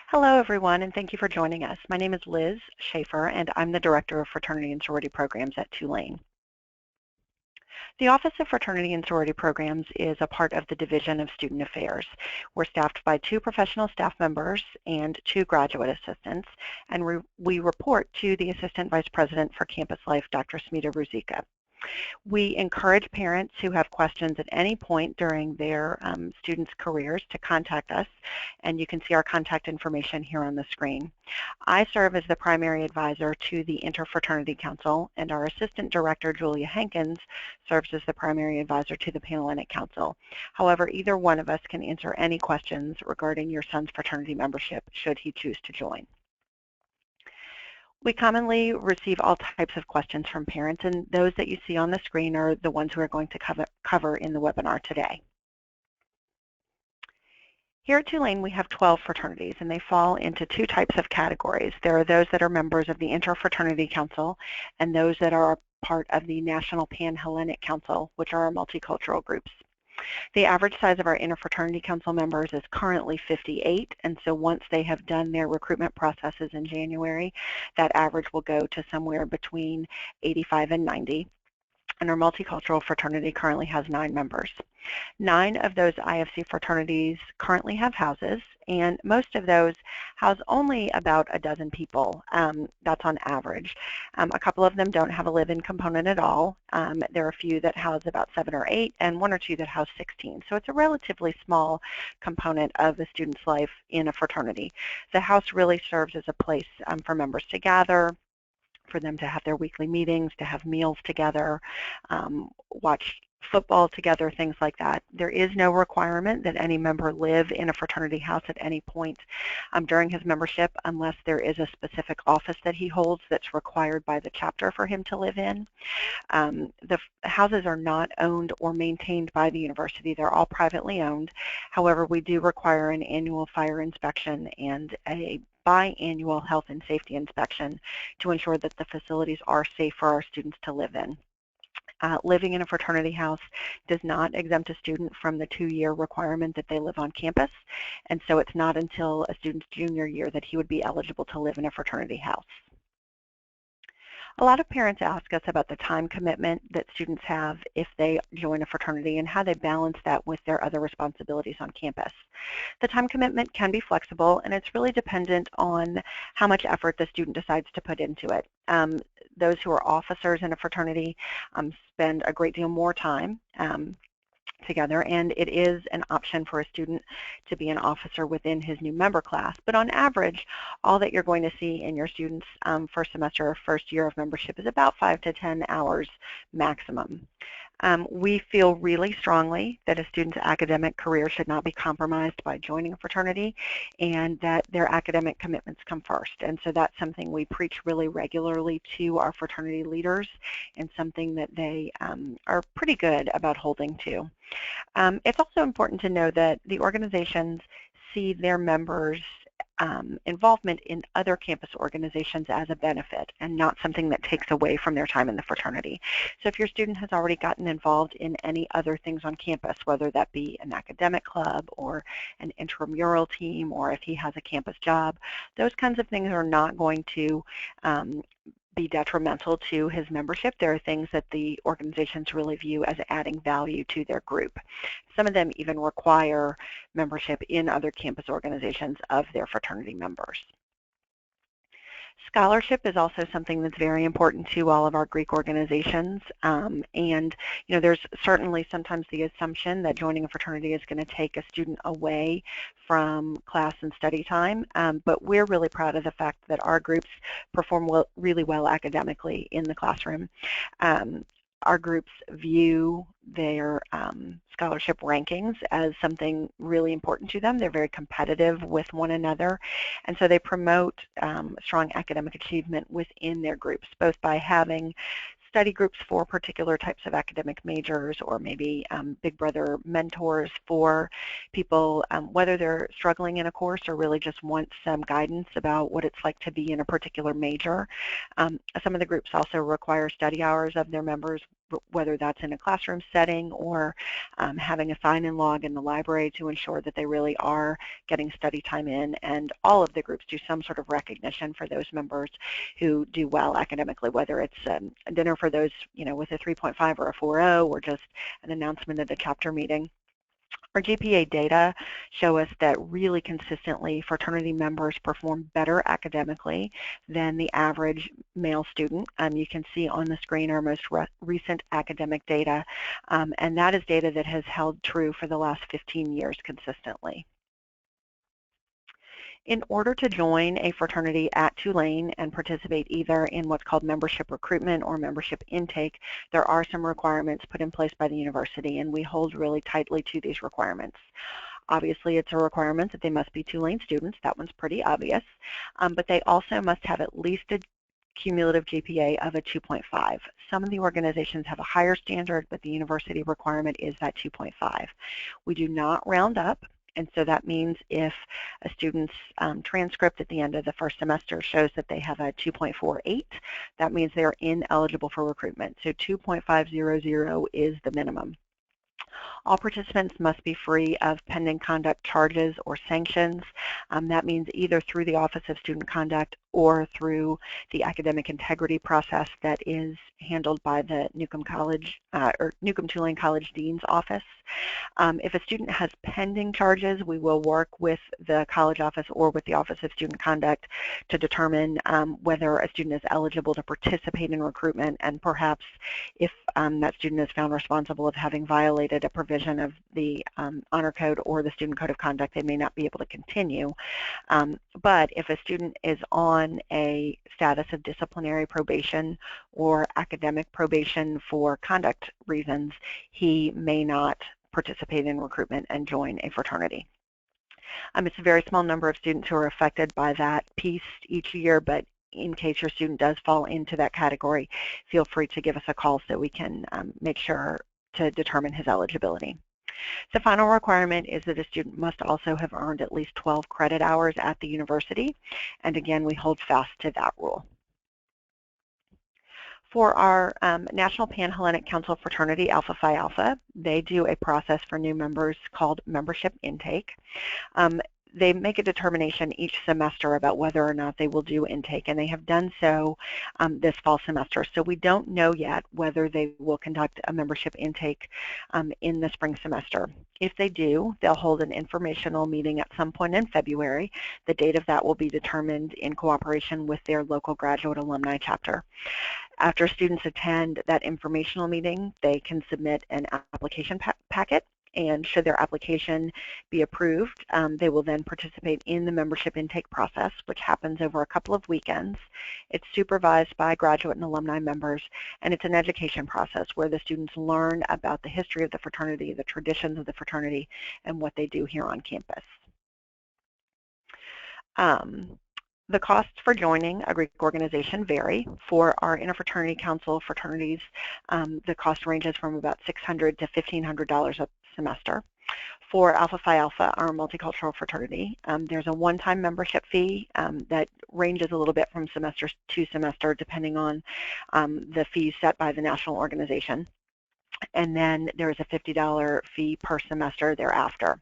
Hello, everyone, and thank you for joining us. My name is Liz Schaefer, and I'm the Director of Fraternity and Sorority Programs at Tulane. The Office of Fraternity and Sorority Programs is a part of the Division of Student Affairs. We're staffed by 2 professional staff members and 2 graduate assistants, and we report to the Assistant Vice President for Campus Life, Dr. Smita Ruzicka. We encourage parents who have questions at any point during their students' careers to contact us, and you can see our contact information here on the screen. I serve as the primary advisor to the Interfraternity Council, and our Assistant Director, Julia Hankins, serves as the primary advisor to the Panhellenic Council. However, either one of us can answer any questions regarding your son's fraternity membership should he choose to join. We commonly receive all types of questions from parents, and those that you see on the screen are the ones we're going to cover in the webinar today. Here at Tulane, we have 12 fraternities, and they fall into 2 types of categories. There are those that are members of the Interfraternity Council and those that are part of the National Panhellenic Council, which are our multicultural groups. The average size of our Interfraternity Council members is currently 58, and so once they have done their recruitment processes in January, that average will go to somewhere between 85 and 90. And our multicultural fraternity currently has 9 members. 9 of those IFC fraternities currently have houses, and most of those house only about a dozen people. That's on average. A couple of them don't have a live-in component at all. There are a few that house about 7 or 8, and 1 or 2 that house 16. So it's a relatively small component of the student's life in a fraternity. The house really serves as a place for members to gather, for them to have their weekly meetings, to have meals together, watch football together, things like that. There is no requirement that any member live in a fraternity house at any point during his membership unless there is a specific office that he holds that's required by the chapter for him to live in. The houses are not owned or maintained by the university. They're all privately owned. However, we do require an annual fire inspection and a biannual health and safety inspection to ensure that the facilities are safe for our students to live in. Living in a fraternity house does not exempt a student from the 2-year requirement that they live on campus, and so it's not until a student's junior year that he would be eligible to live in a fraternity house. A lot of parents ask us about the time commitment that students have if they join a fraternity and how they balance that with their other responsibilities on campus. The time commitment can be flexible, and it's really dependent on how much effort the student decides to put into it. Those who are officers in a fraternity spend a great deal more time together, and it is an option for a student to be an officer within his new member class. But on average, all that you're going to see in your students' first semester or first year of membership is about 5 to 10 hours maximum. We feel really strongly that a student's academic career should not be compromised by joining a fraternity, and that their academic commitments come first. And so that's something we preach really regularly to our fraternity leaders, and something that they are pretty good about holding to. It's also important to know that the organizations see their members' involvement in other campus organizations as a benefit and not something that takes away from their time in the fraternity. So if your student has already gotten involved in any other things on campus, whether that be an academic club or an intramural team, or if he has a campus job, those kinds of things are not going to be detrimental to his membership. There are things that the organizations really view as adding value to their group. Some of them even require membership in other campus organizations of their fraternity members. Scholarship is also something that's very important to all of our Greek organizations, and there's certainly sometimes the assumption that joining a fraternity is going to take a student away from class and study time, but we're really proud of the fact that our groups perform really well academically in the classroom. Our groups view their scholarship rankings as something really important to them. They're very competitive with one another, and so they promote strong academic achievement within their groups, both by having study groups for particular types of academic majors, or maybe Big Brother mentors for people, whether they're struggling in a course or really just want some guidance about what it's like to be in a particular major. Some of the groups also require study hours of their members whether that's in a classroom setting or having a sign-in log in the library to ensure that they really are getting study time in, and all of the groups do some sort of recognition for those members who do well academically, whether it's a dinner for those with a 3.5 or a 4.0 or just an announcement at a chapter meeting. Our GPA data show us that really consistently fraternity members perform better academically than the average male student. You can see on the screen our most recent academic data, and that is data that has held true for the last 15 years consistently. In order to join a fraternity at Tulane and participate either in what's called membership recruitment or membership intake, there are some requirements put in place by the university, and we hold really tightly to these requirements. Obviously, it's a requirement that they must be Tulane students. That one's pretty obvious. But they also must have at least a cumulative GPA of a 2.5. Some of the organizations have a higher standard, but the university requirement is that 2.5. We do not round up. And so that means if a student's transcript at the end of the first semester shows that they have a 2.48, that means they are ineligible for recruitment. So 2.500 is the minimum. All participants must be free of pending conduct charges or sanctions. That means either through the Office of Student Conduct or through the academic integrity process that is handled by the Newcomb Tulane College Dean's Office. If a student has pending charges, we will work with the college office or with the Office of Student Conduct to determine whether a student is eligible to participate in recruitment, and perhaps if that student is found responsible of having violated a provision of the Honor Code or the Student Code of Conduct, they may not be able to continue. But if a student is on a status of disciplinary probation or academic probation for conduct reasons, he may not participate in recruitment and join a fraternity. It's a very small number of students who are affected by that piece each year, but in case your student does fall into that category, feel free to give us a call so we can make sure to determine his eligibility. The final requirement is that a student must also have earned at least 12 credit hours at the university, and again, we hold fast to that rule. For our National Pan-Hellenic Council fraternity, Alpha Phi Alpha, they do a process for new members called membership intake. They make a determination each semester about whether or not they will do intake, and they have done so this fall semester. So we don't know yet whether they will conduct a membership intake in the spring semester. If they do, they'll hold an informational meeting at some point in February. The date of that will be determined in cooperation with their local graduate alumni chapter. After students attend that informational meeting, they can submit an application packet, and should their application be approved, they will then participate in the membership intake process, which happens over a couple of weekends. It's supervised by graduate and alumni members, and it's an education process where the students learn about the history of the fraternity, the traditions of the fraternity, and what they do here on campus. The costs for joining a Greek organization vary. For our Interfraternity Council fraternities, the cost ranges from about $600 to $1,500 a semester. For Alpha Phi Alpha, our multicultural fraternity, there's a one-time membership fee that ranges a little bit from semester to semester depending on the fees set by the national organization. And then there's a $50 fee per semester thereafter.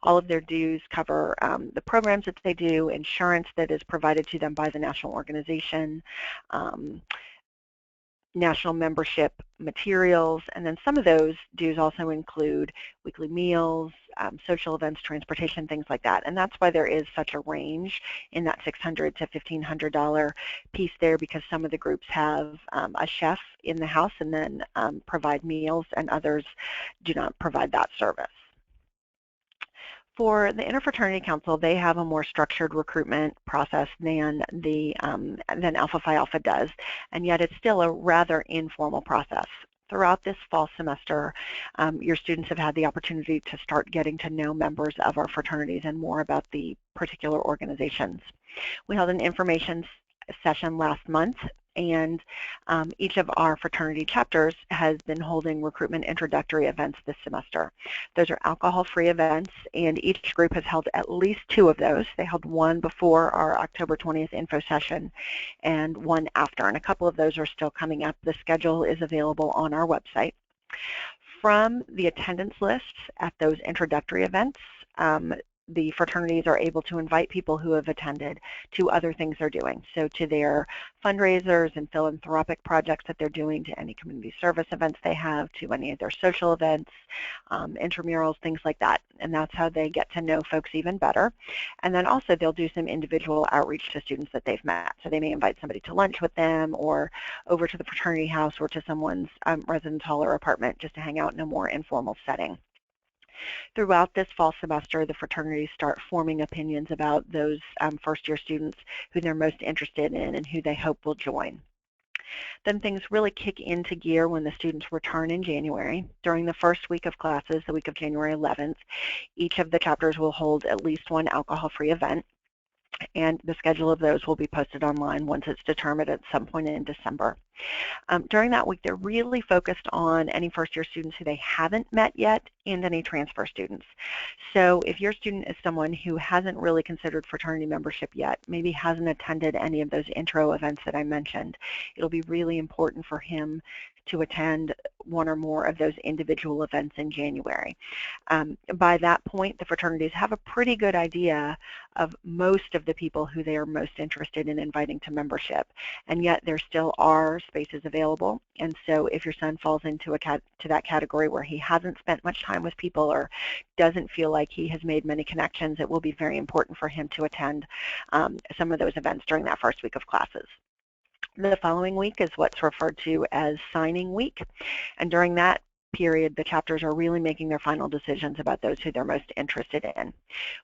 All of their dues cover the programs that they do, insurance that is provided to them by the national organization, national membership materials, and then some of those dues also include weekly meals, social events, transportation, things like that. And that's why there is such a range in that $600 to $1,500 piece there, because some of the groups have a chef in the house and then provide meals, and others do not provide that service. For the Interfraternity Council, they have a more structured recruitment process than Alpha Phi Alpha does, and yet it's still a rather informal process. Throughout this fall semester, your students have had the opportunity to start getting to know members of our fraternities and more about the particular organizations. We held an information session last month, and each of our fraternity chapters has been holding recruitment introductory events this semester. Those are alcohol-free events, and each group has held at least 2 of those. They held one before our October 20th info session and one after, and a couple of those are still coming up. The schedule is available on our website. From the attendance lists at those introductory events, the fraternities are able to invite people who have attended to other things they're doing. So to their fundraisers and philanthropic projects that they're doing, to any community service events they have, to any of their social events, intramurals, things like that. And that's how they get to know folks even better. And then also they'll do some individual outreach to students that they've met. So they may invite somebody to lunch with them or over to the fraternity house or to someone's residence hall or apartment just to hang out in a more informal setting. Throughout this fall semester, the fraternities start forming opinions about those first-year students who they're most interested in and who they hope will join. Then things really kick into gear when the students return in January. During the first week of classes, the week of January 11th, each of the chapters will hold at least one alcohol-free event, and the schedule of those will be posted online once it's determined at some point in December. During that week, they're really focused on any first-year students who they haven't met yet and any transfer students. So if your student is someone who hasn't really considered fraternity membership yet, maybe hasn't attended any of those intro events that I mentioned, it'll be really important for him to attend one or more of those individual events in January. By that point, the fraternities have a pretty good idea of most of the people who they are most interested in inviting to membership, and yet there still are spaces available. And so if your son falls into that category where he hasn't spent much time with people or doesn't feel like he has made many connections, it will be very important for him to attend some of those events during that first week of classes. The following week is what's referred to as signing week, and during that period, the chapters are really making their final decisions about those who they're most interested in.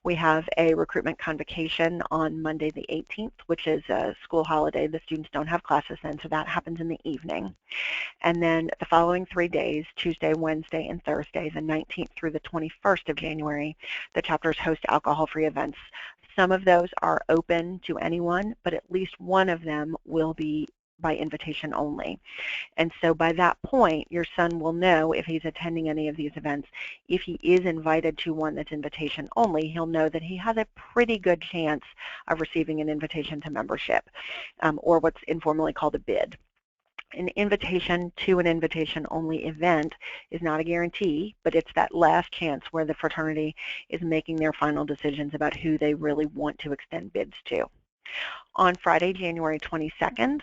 We have a recruitment convocation on Monday the 18th, which is a school holiday. The students don't have classes then, so that happens in the evening. And then the following 3 days, Tuesday, Wednesday, and Thursday, the 19th through the 21st of January, the chapters host alcohol-free events. Some of those are open to anyone, but at least one of them will be by invitation only. And so by that point, your son will know if he's attending any of these events. If he is invited to one that's invitation only, he'll know that he has a pretty good chance of receiving an invitation to membership, or what's informally called a bid. An invitation to an invitation-only event is not a guarantee, but it's that last chance where the fraternity is making their final decisions about who they really want to extend bids to. On Friday, January 22nd,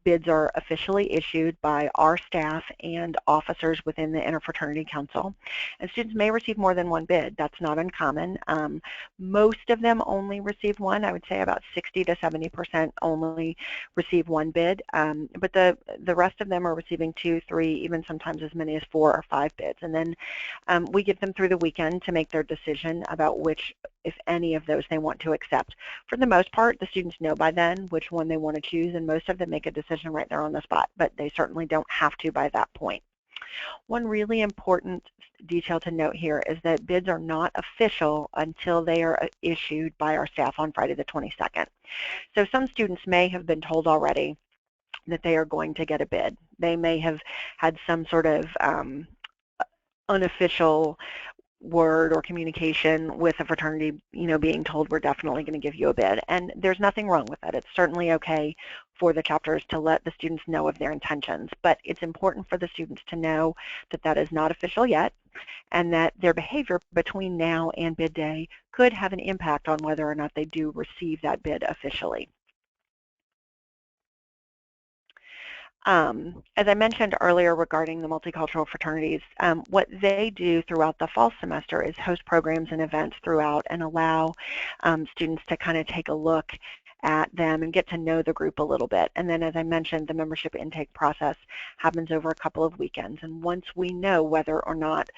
bids are officially issued by our staff and officers within the Interfraternity Council. And students may receive more than one bid. That's not uncommon. Most of them only receive one. I would say about 60 to 70% only receive one bid. But the rest of them are receiving 2, 3, even sometimes as many as 4 or 5 bids. And then we give them through the weekend to make their decision about which, if any of those, they want to accept. For the most part, the students know by then which one they want to choose, and most of them make a decision right there on the spot, but they certainly don't have to by that point. One really important detail to note here is that bids are not official until they are issued by our staff on Friday the 22nd. So some students may have been told already that they are going to get a bid. They may have had some sort of unofficial word or communication with a fraternity, being told we're definitely going to give you a bid. And there's nothing wrong with that. It's certainly okay for the chapters to let the students know of their intentions, but it's important for the students to know that that is not official yet, and that their behavior between now and bid day could have an impact on whether or not they do receive that bid officially. As I mentioned earlier regarding the multicultural fraternities, what they do throughout the fall semester is host programs and events throughout and allow students to kind of take a look at them and get to know the group a little bit. And then, as I mentioned, the membership intake process happens over a couple of weekends. And once we know whether or not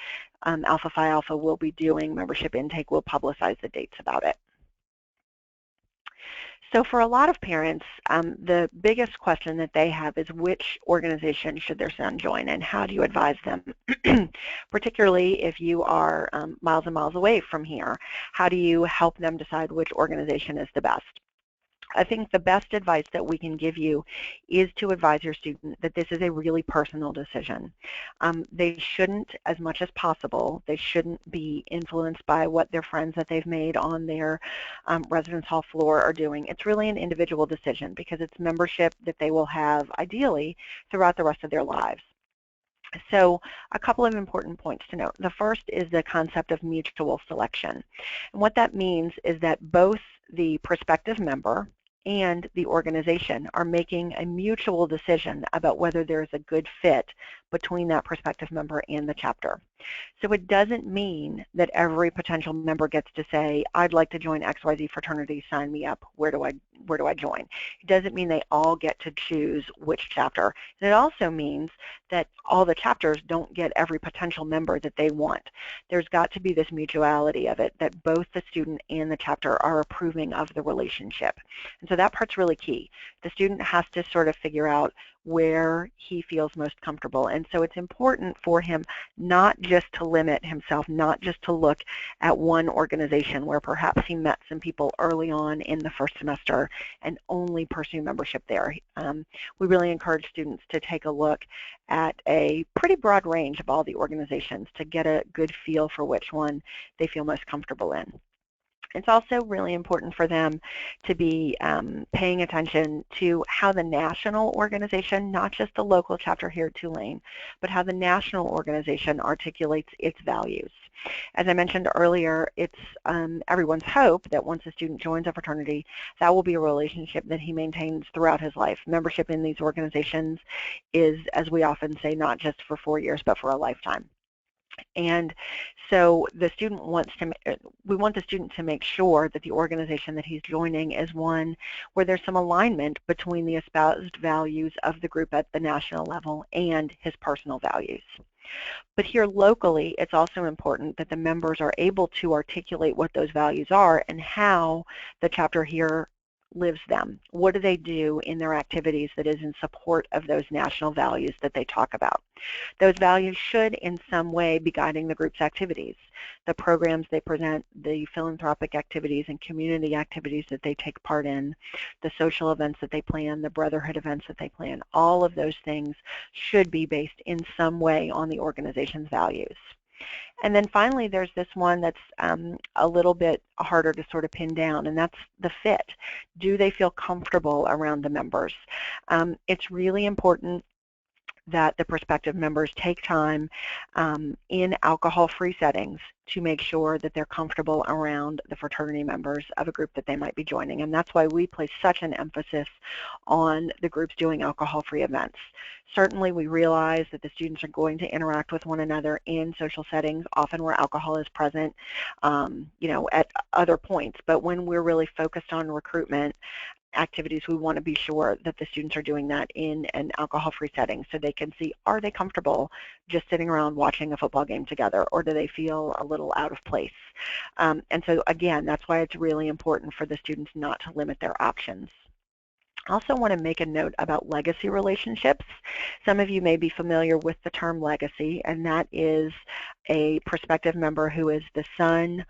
Alpha Phi Alpha will be doing membership intake, we'll publicize the dates about it. So for a lot of parents, the biggest question that they have is which organization should their son join, and how do you advise them, particularly if you are miles and miles away from here? How do you help them decide which organization is the best? I think the best advice that we can give you is to advise your student that this is a really personal decision. They shouldn't, as much as possible, they shouldn't be influenced by what their friends that they've made on their residence hall floor are doing. It's really an individual decision because it's membership that they will have, ideally, throughout the rest of their lives. So a couple of important points to note. The first is the concept of mutual selection. And what that means is that both the prospective member and the organization are making a mutual decision about whether there's a good fit between that prospective member and the chapter. So it doesn't mean that every potential member gets to say, I'd like to join XYZ fraternity, sign me up, where do I join? It doesn't mean they all get to choose which chapter. And it also means that all the chapters don't get every potential member that they want. There's got to be this mutuality of it, that both the student and the chapter are approving of the relationship. And so that part's really key. The student has to sort of figure out where he feels most comfortable. And so it's important for him not just to limit himself, not just to look at one organization where perhaps he met some people early on in the first semester and only pursue membership there. We really encourage students to take a look at a pretty broad range of all the organizations to get a good feel for which one they feel most comfortable in. It's also really important for them to be paying attention to how the national organization, not just the local chapter here at Tulane, but how the national organization articulates its values. As I mentioned earlier, it's everyone's hope that once a student joins a fraternity, that will be a relationship that he maintains throughout his life. Membership in these organizations is, as we often say, not just for 4 years, but for a lifetime. And so the student wants to, we want the student to make sure that the organization that he's joining is one where there's some alignment between the espoused values of the group at the national level and his personal values. But here locally, it's also important that the members are able to articulate what those values are and how the chapter here lives them. What do they do in their activities that is in support of those national values that they talk about? Those values should in some way be guiding the group's activities, the programs they present, the philanthropic activities and community activities that they take part in, the social events that they plan, the brotherhood events that they plan. All of those things should be based in some way on the organization's values. And then finally, there's this one that's a little bit harder to sort of pin down, and that's the fit. Do they feel comfortable around the members? It's really important that the prospective members take time in alcohol-free settings to make sure that they're comfortable around the fraternity members of a group that they might be joining. And that's why we place such an emphasis on the groups doing alcohol-free events. Certainly we realize that the students are going to interact with one another in social settings, often where alcohol is present, at other points. But when we're really focused on recruitment activities, we want to be sure that the students are doing that in an alcohol-free setting so they can see, are they comfortable just sitting around watching a football game together, or do they feel a little out of place? And so again, that's why it's really important for the students not to limit their options. I also want to make a note about legacy relationships. Some of you may be familiar with the term legacy, and that is a prospective member who is the son,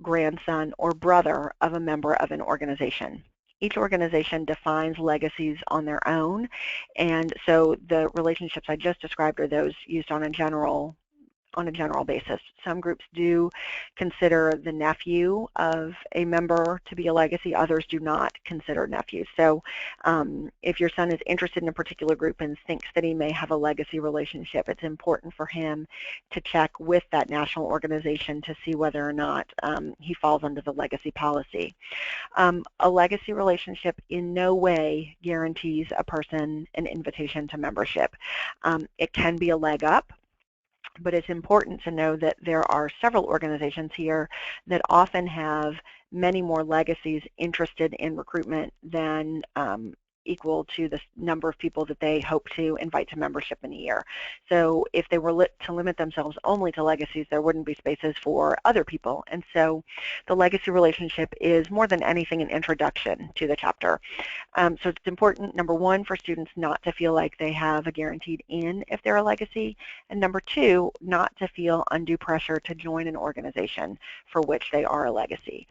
grandson, or brother of a member of an organization. Each organization defines legacies on their own, and so the relationships I just described are those used on a general basis. Some groups do consider the nephew of a member to be a legacy. Others do not consider nephews. So if your son is interested in a particular group and thinks that he may have a legacy relationship, it's important for him to check with that national organization to see whether or not he falls under the legacy policy. A legacy relationship in no way guarantees a person an invitation to membership. It can be a leg up, but it's important to know that there are several organizations here that often have many more legacies interested in recruitment than equal to the number of people that they hope to invite to membership in a year. So if they were to limit themselves only to legacies, there wouldn't be spaces for other people. And so the legacy relationship is more than anything an introduction to the chapter. So it's important, number one, for students not to feel like they have a guaranteed in if they're a legacy, and number two, not to feel undue pressure to join an organization for which they are a legacy.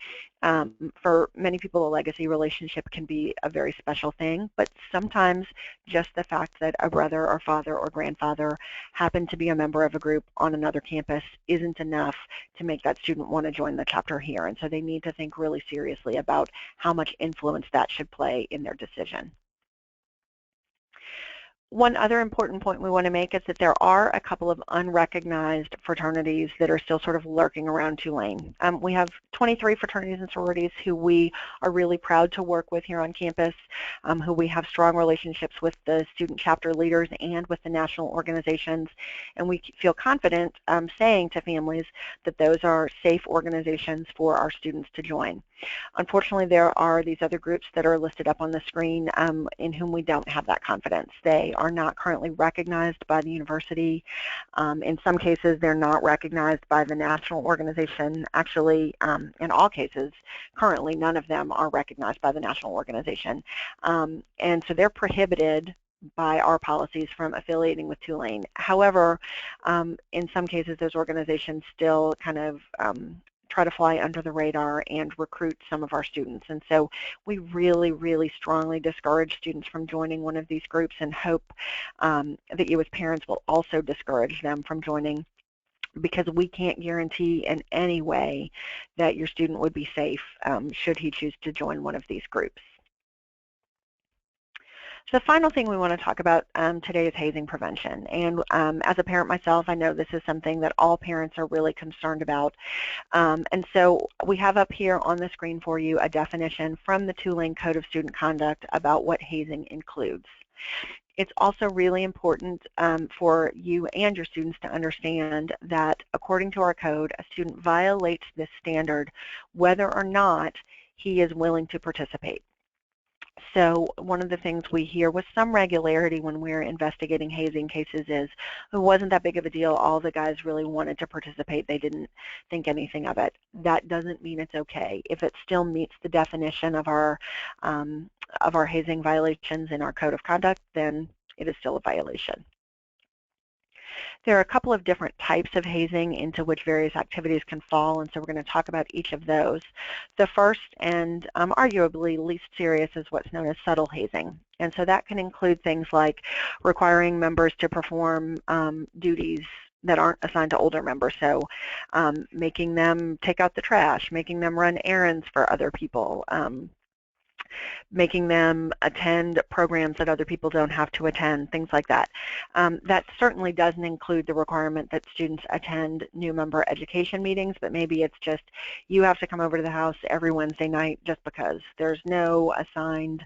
For many people, a legacy relationship can be a very special thing, but sometimes just the fact that a brother or father or grandfather happened to be a member of a group on another campus isn't enough to make that student want to join the chapter here. And so they need to think really seriously about how much influence that should play in their decision. One other important point we want to make is that there are a couple of unrecognized fraternities that are still sort of lurking around Tulane. We have 23 fraternities and sororities who we are really proud to work with here on campus, who we have strong relationships with the student chapter leaders and with the national organizations, and we feel confident saying to families that those are safe organizations for our students to join. Unfortunately, there are these other groups that are listed up on the screen in whom we don't have that confidence. They are not currently recognized by the university. In some cases, they're not recognized by the national organization. Actually, in all cases, currently none of them are recognized by the national organization. And so they're prohibited by our policies from affiliating with Tulane. However, in some cases, those organizations still kind of try to fly under the radar and recruit some of our students. And so we really, really strongly discourage students from joining one of these groups and hope that you as parents will also discourage them from joining, because we can't guarantee in any way that your student would be safe should he choose to join one of these groups. So the final thing we want to talk about today is hazing prevention. And as a parent myself, I know this is something that all parents are really concerned about. And so we have up here on the screen for you a definition from the Tulane Code of Student Conduct about what hazing includes. It's also really important for you and your students to understand that according to our code, a student violates this standard whether or not he is willing to participate. So one of the things we hear with some regularity when we're investigating hazing cases is, it wasn't that big of a deal, all the guys really wanted to participate, they didn't think anything of it. That doesn't mean it's okay. If it still meets the definition of our hazing violations in our code of conduct, then it is still a violation. There are a couple of different types of hazing into which various activities can fall, and so we're going to talk about each of those. The first and arguably least serious is what's known as subtle hazing. And so that can include things like requiring members to perform duties that aren't assigned to older members. So making them take out the trash, making them run errands for other people, making them attend programs that other people don't have to attend, things like that. That certainly doesn't include the requirement that students attend new member education meetings, but maybe it's just you have to come over to the house every Wednesday night just because. There's no assigned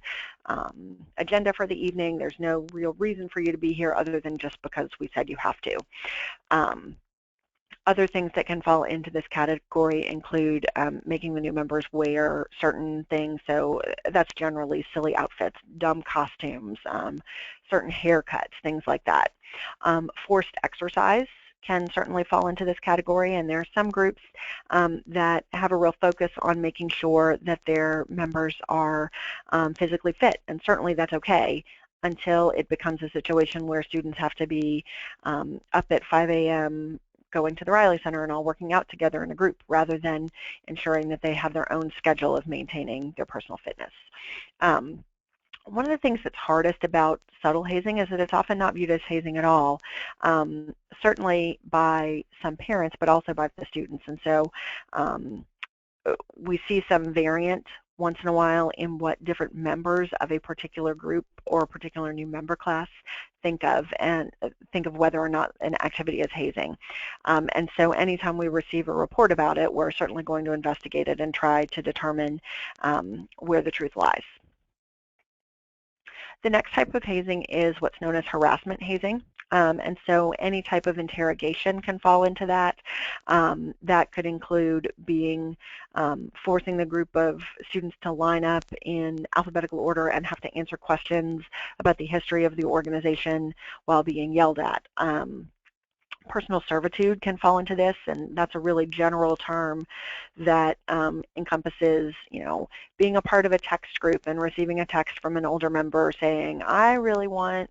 agenda for the evening. There's no real reason for you to be here other than just because we said you have to. Other things that can fall into this category include making the new members wear certain things. So that's generally silly outfits, dumb costumes, certain haircuts, things like that. Forced exercise can certainly fall into this category, and there are some groups that have a real focus on making sure that their members are physically fit, and certainly that's okay until it becomes a situation where students have to be up at 5 a.m. going to the Riley Center and all working out together in a group rather than ensuring that they have their own schedule of maintaining their personal fitness. One of the things that's hardest about subtle hazing is that it's often not viewed as hazing at all, certainly by some parents, but also by the students. And so we see some variant once in a while in what different members of a particular group or a particular new member class think of whether or not an activity is hazing. And so anytime we receive a report about it, we're certainly going to investigate it and try to determine where the truth lies. The next type of hazing is what's known as harassment hazing. And so any type of interrogation can fall into that. That could include forcing the group of students to line up in alphabetical order and have to answer questions about the history of the organization while being yelled at. Personal servitude can fall into this, and that's a really general term that encompasses, being a part of a text group and receiving a text from an older member saying, I really want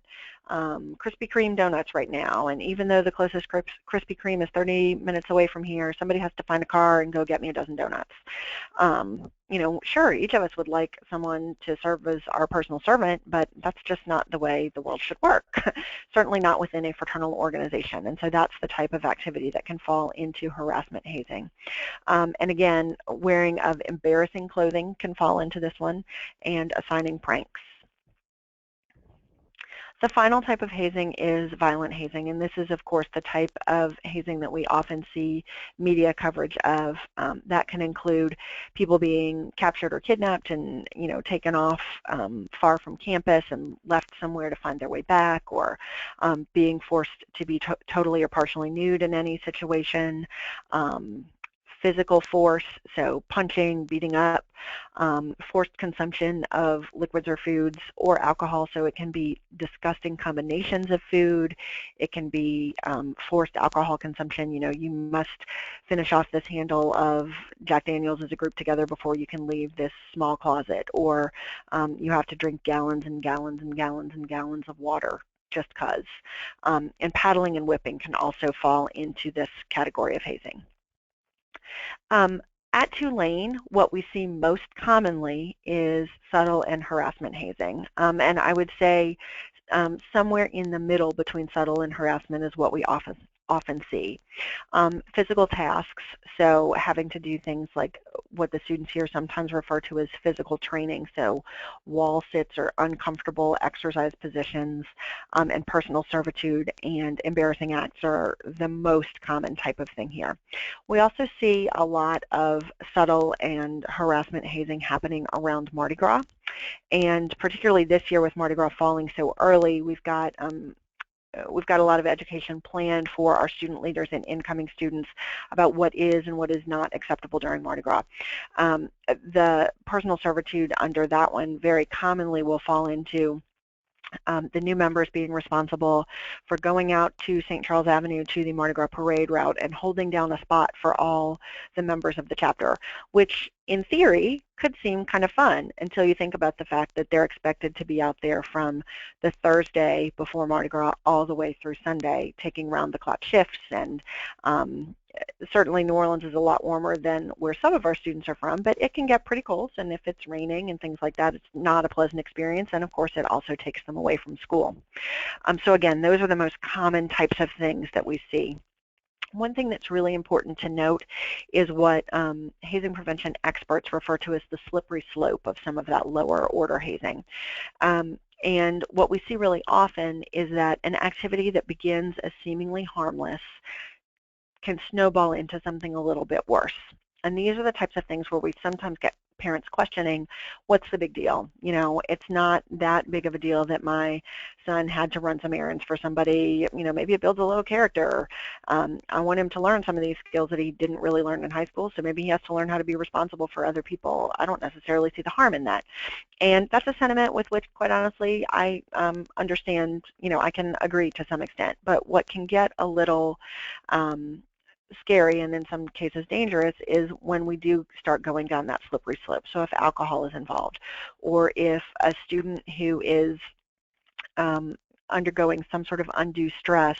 Krispy Kreme donuts right now, and even though the closest Krispy Kreme is 30 minutes away from here, somebody has to find a car and go get me a dozen donuts. You know, sure, each of us would like someone to serve as our personal servant, but that's just not the way the world should work. Certainly not within a fraternal organization, and so that's the type of activity that can fall into harassment hazing. And again, wearing of embarrassing clothing can fall into this one, and assigning pranks. The final type of hazing is violent hazing, and this is, of course, the type of hazing that we often see media coverage of. That can include people being captured or kidnapped and, you know, taken off far from campus and left somewhere to find their way back, or being forced to be totally or partially nude in any situation. Physical force, so punching, beating up, forced consumption of liquids or foods or alcohol, so it can be disgusting combinations of food. It can be forced alcohol consumption. You know, you must finish off this handle of Jack Daniels as a group together before you can leave this small closet, or you have to drink gallons and gallons and gallons and gallons of water just because. And paddling and whipping can also fall into this category of hazing. At Tulane, what we see most commonly is subtle and harassment hazing. And I would say somewhere in the middle between subtle and harassment is what we often see. Physical tasks, so having to do things like what the students here sometimes refer to as physical training, so wall sits or uncomfortable exercise positions, and personal servitude and embarrassing acts are the most common type of thing here. We also see a lot of subtle and harassment hazing happening around Mardi Gras, and particularly this year with Mardi Gras falling so early, we've got a lot of education planned for our student leaders and incoming students about what is and what is not acceptable during Mardi Gras. The personal servitude under that one very commonly will fall into the new members being responsible for going out to St. Charles Avenue to the Mardi Gras parade route and holding down a spot for all the members of the chapter, which in theory could seem kind of fun until you think about the fact that they're expected to be out there from the Thursday before Mardi Gras all the way through Sunday, taking round-the-clock shifts. And certainly New Orleans is a lot warmer than where some of our students are from, but it can get pretty cold, and if it's raining and things like that, it's not a pleasant experience, and of course it also takes them away from school. So again, those are the most common types of things that we see. One thing that's really important to note is what hazing prevention experts refer to as the slippery slope of some of that lower order hazing. And what we see really often is that an activity that begins as seemingly harmless can snowball into something a little bit worse. And these are the types of things where we sometimes get parents questioning, what's the big deal? You know, it's not that big of a deal that my son had to run some errands for somebody. You know, maybe it builds a little character. I want him to learn some of these skills that he didn't really learn in high school, so maybe he has to learn how to be responsible for other people. I don't necessarily see the harm in that. And that's a sentiment with which, quite honestly, I understand, you know, I can agree to some extent. But what can get a little scary and in some cases dangerous is when we do start going down that slippery slope. So if alcohol is involved, or if a student who is undergoing some sort of undue stress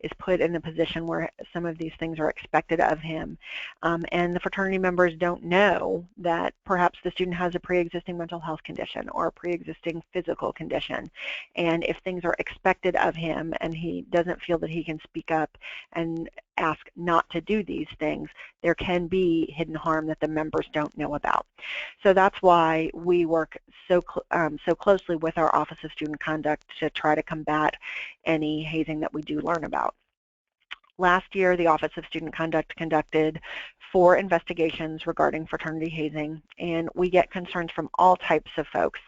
is put in a position where some of these things are expected of him, and the fraternity members don't know that perhaps the student has a pre-existing mental health condition or a pre-existing physical condition, and if things are expected of him and he doesn't feel that he can speak up and ask not to do these things, there can be hidden harm that the members don't know about. So that's why we work so closely with our Office of Student Conduct to try to combat any hazing that we do learn about. Last year, the Office of Student Conduct conducted 4 investigations regarding fraternity hazing, and we get concerns from all types of folks,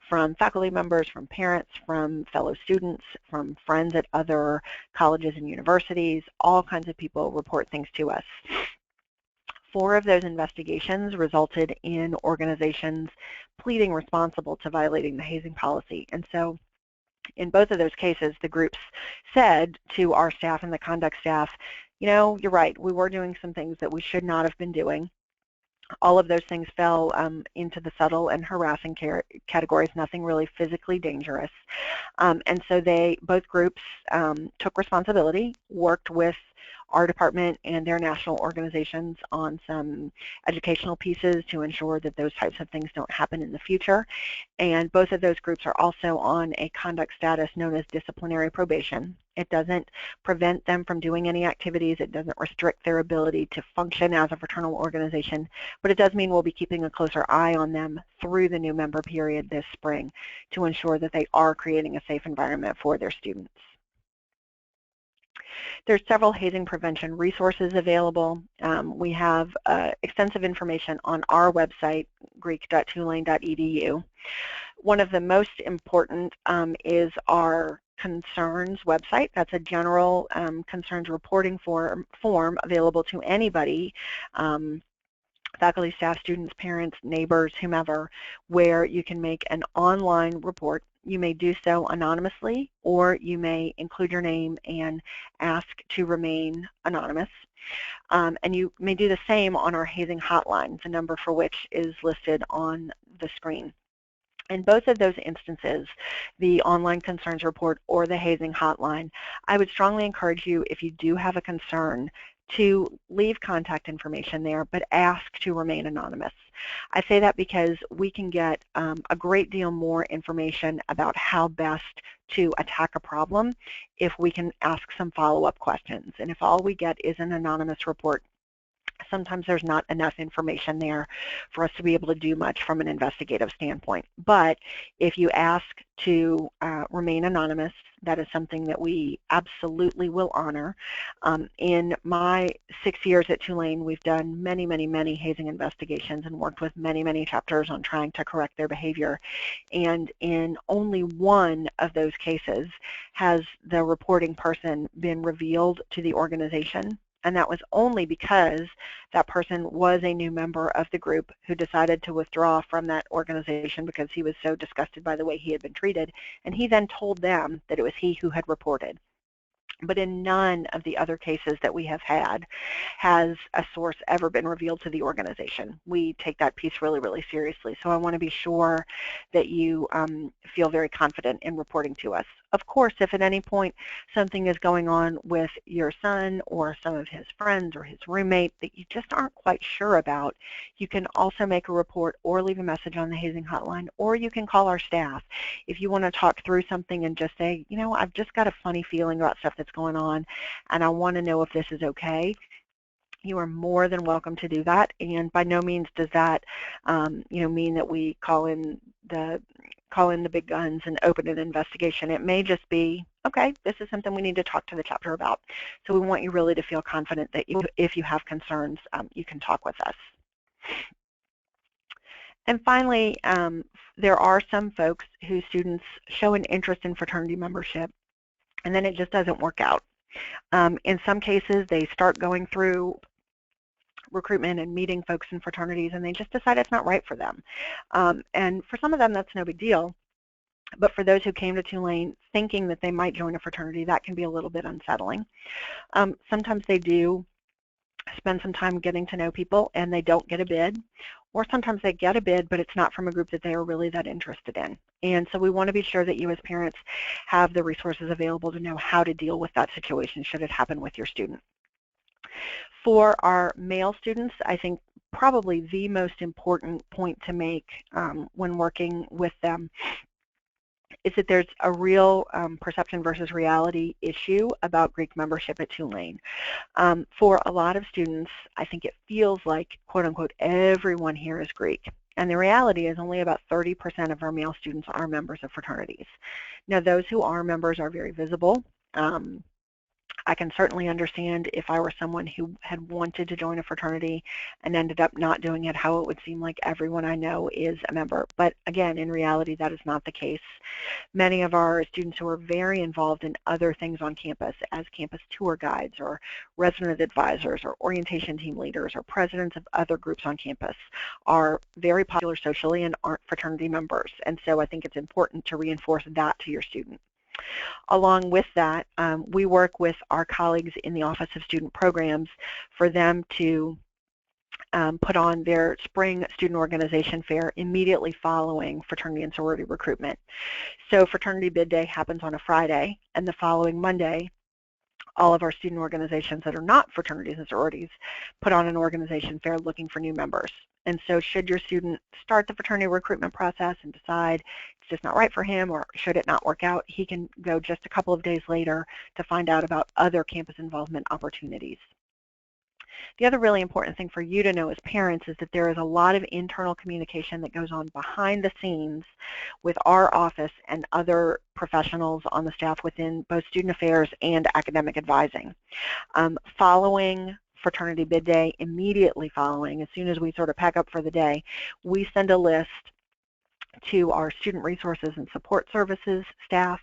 from faculty members, from parents, from fellow students, from friends at other colleges and universities. All kinds of people report things to us. 4 of those investigations resulted in organizations pleading responsible to violating the hazing policy. And so in both of those cases, the groups said to our staff and the conduct staff, you know, you're right, we were doing some things that we should not have been doing. All of those things fell into the subtle and harassing categories, nothing really physically dangerous. And so both groups took responsibility, worked with our department and their national organizations on some educational pieces to ensure that those types of things don't happen in the future. And both of those groups are also on a conduct status known as disciplinary probation. It doesn't prevent them from doing any activities. It doesn't restrict their ability to function as a fraternal organization, but it does mean we'll be keeping a closer eye on them through the new member period this spring to ensure that they are creating a safe environment for their students. There's several hazing prevention resources available. We have extensive information on our website, greek.tulane.edu. One of the most important is our concerns website. That's a general concerns reporting form available to anybody, faculty, staff, students, parents, neighbors, whomever, where you can make an online report. You may do so anonymously, or you may include your name and ask to remain anonymous. And you may do the same on our hazing hotline, the number for which is listed on the screen. In both of those instances, the online concerns report or the hazing hotline, I would strongly encourage you, if you do have a concern, to leave contact information there, but ask to remain anonymous. I say that because we can get a great deal more information about how best to attack a problem if we can ask some follow-up questions. And if all we get is an anonymous report, sometimes there's not enough information there for us to be able to do much from an investigative standpoint. But if you ask to remain anonymous, that is something that we absolutely will honor. In my 6 years at Tulane, we've done many, many, many hazing investigations and worked with many, many chapters on trying to correct their behavior. And in only one of those cases has the reporting person been revealed to the organization. And that was only because that person was a new member of the group who decided to withdraw from that organization because he was so disgusted by the way he had been treated. And he then told them that it was he who had reported. But in none of the other cases that we have had has a source ever been revealed to the organization. We take that piece really, really seriously. So I want to be sure that you feel very confident in reporting to us. Of course, if at any point something is going on with your son or some of his friends or his roommate that you just aren't quite sure about, you can also make a report or leave a message on the hazing hotline, or you can call our staff. If you want to talk through something and just say, you know, I've just got a funny feeling about stuff that's going on and I want to know if this is okay, you are more than welcome to do that. And by no means does that mean that we call in the big guns and open an investigation. It may just be, okay, this is something we need to talk to the chapter about. So we want you really to feel confident that if you have concerns, you can talk with us. And finally, there are some folks whose students show an interest in fraternity membership, and then it just doesn't work out. In some cases, they start going through recruitment and meeting folks in fraternities, and they just decide it's not right for them. And for some of them, that's no big deal. But for those who came to Tulane thinking that they might join a fraternity, that can be a little bit unsettling. Sometimes they do spend some time getting to know people and they don't get a bid, or sometimes they get a bid but it's not from a group that they are really that interested in. And so we want to be sure that you as parents have the resources available to know how to deal with that situation should it happen with your student. For our male students, I think probably the most important point to make when working with them is that there's a real perception versus reality issue about Greek membership at Tulane. For a lot of students, I think it feels like, quote unquote, everyone here is Greek. And the reality is only about 30% of our male students are members of fraternities. Now, those who are members are very visible. I can certainly understand if I were someone who had wanted to join a fraternity and ended up not doing it, how it would seem like everyone I know is a member. But again, in reality, that is not the case. Many of our students who are very involved in other things on campus as campus tour guides or resident advisors or orientation team leaders or presidents of other groups on campus are very popular socially and aren't fraternity members. And so I think it's important to reinforce that to your student. Along with that, we work with our colleagues in the Office of Student Programs for them to put on their spring student organization fair immediately following fraternity and sorority recruitment. So Fraternity Bid Day happens on a Friday, and the following Monday, all of our student organizations that are not fraternities and sororities put on an organization fair looking for new members. And so should your student start the fraternity recruitment process and decide it's just not right for him, or should it not work out, he can go just a couple of days later to find out about other campus involvement opportunities. The other really important thing for you to know as parents is that there is a lot of internal communication that goes on behind the scenes with our office and other professionals on the staff within both student affairs and academic advising. Following Fraternity Bid Day, immediately following, as soon as we sort of pack up for the day, we send a list to our student resources and support services staff,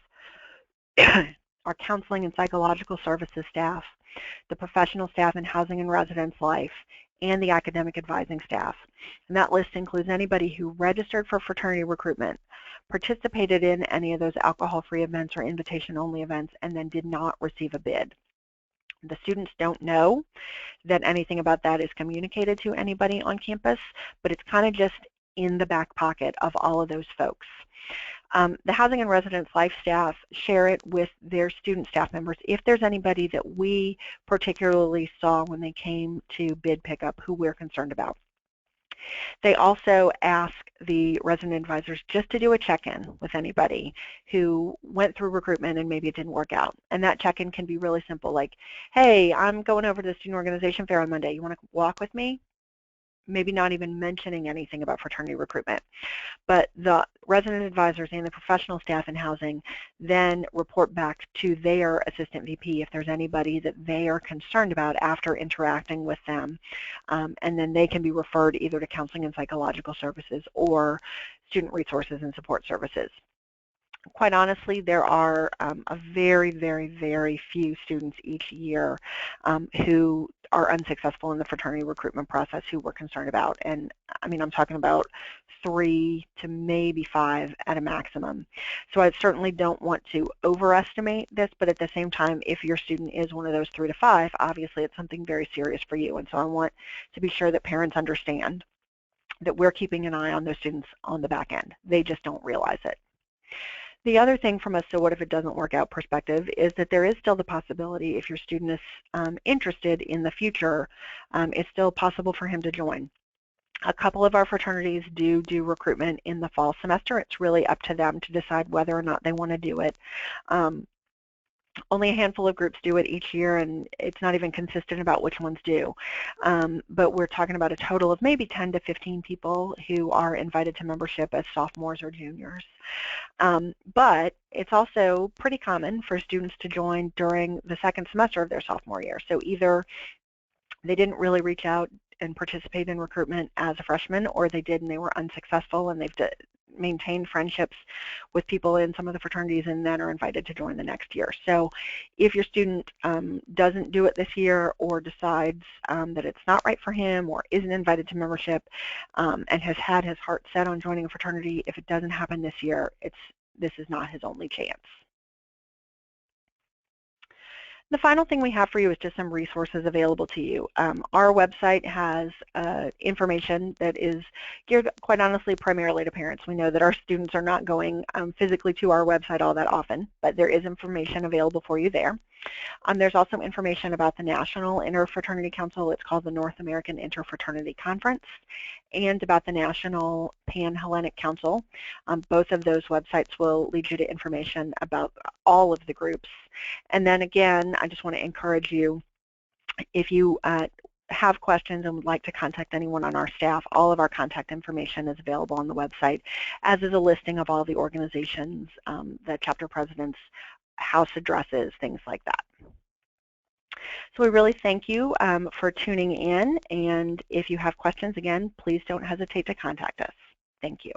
our counseling and psychological services staff, the professional staff in housing and residence life, and the academic advising staff. And that list includes anybody who registered for fraternity recruitment, participated in any of those alcohol-free events or invitation-only events, and then did not receive a bid. The students don't know that anything about that is communicated to anybody on campus, but it's kind of just in the back pocket of all of those folks. The housing and residence life staff share it with their student staff members if there's anybody that we particularly saw when they came to bid pickup who we're concerned about. They also ask the resident advisors just to do a check-in with anybody who went through recruitment and maybe it didn't work out. And that check-in can be really simple, like, hey, I'm going over to the student organization fair on Monday. You want to walk with me? Maybe not even mentioning anything about fraternity recruitment. But the resident advisors and the professional staff in housing then report back to their assistant VP if there's anybody that they are concerned about after interacting with them. And then they can be referred either to counseling and psychological services or student resources and support services. Quite honestly, there are a very, very, very few students each year who are unsuccessful in the fraternity recruitment process who we're concerned about. And I mean, I'm talking about 3 to maybe 5 at a maximum. So I certainly don't want to overestimate this, but at the same time, if your student is one of those 3 to 5, obviously it's something very serious for you. And so I want to be sure that parents understand that we're keeping an eye on those students on the back end. They just don't realize it. The other thing from a so what if it doesn't work out perspective is that there is still the possibility, if your student is interested in the future, it's still possible for him to join. A couple of our fraternities do recruitment in the fall semester. It's really up to them to decide whether or not they want to do it. Only a handful of groups do it each year, and it's not even consistent about which ones do. But we're talking about a total of maybe 10 to 15 people who are invited to membership as sophomores or juniors. But it's also pretty common for students to join during the second semester of their sophomore year. So either they didn't really reach out and participate in recruitment as a freshman, or they did and they were unsuccessful, and they've maintained friendships with people in some of the fraternities and then are invited to join the next year. So if your student doesn't do it this year, or decides that it's not right for him, or isn't invited to membership, and has had his heart set on joining a fraternity, if it doesn't happen this year, this is not his only chance. The final thing we have for you is just some resources available to you. Our website has information that is geared, quite honestly, primarily to parents. We know that our students are not going physically to our website all that often, but there is information available for you there. There's also information about the National Interfraternity Council. It's called the North American Interfraternity Conference, and about the National Pan-Hellenic Council. Both of those websites will lead you to information about all of the groups. And then again, I just want to encourage you, if you have questions and would like to contact anyone on our staff, all of our contact information is available on the website, as is a listing of all the organizations, the chapter presidents, house addresses, things like that. So we really thank you for tuning in, and if you have questions, again, please don't hesitate to contact us. Thank you.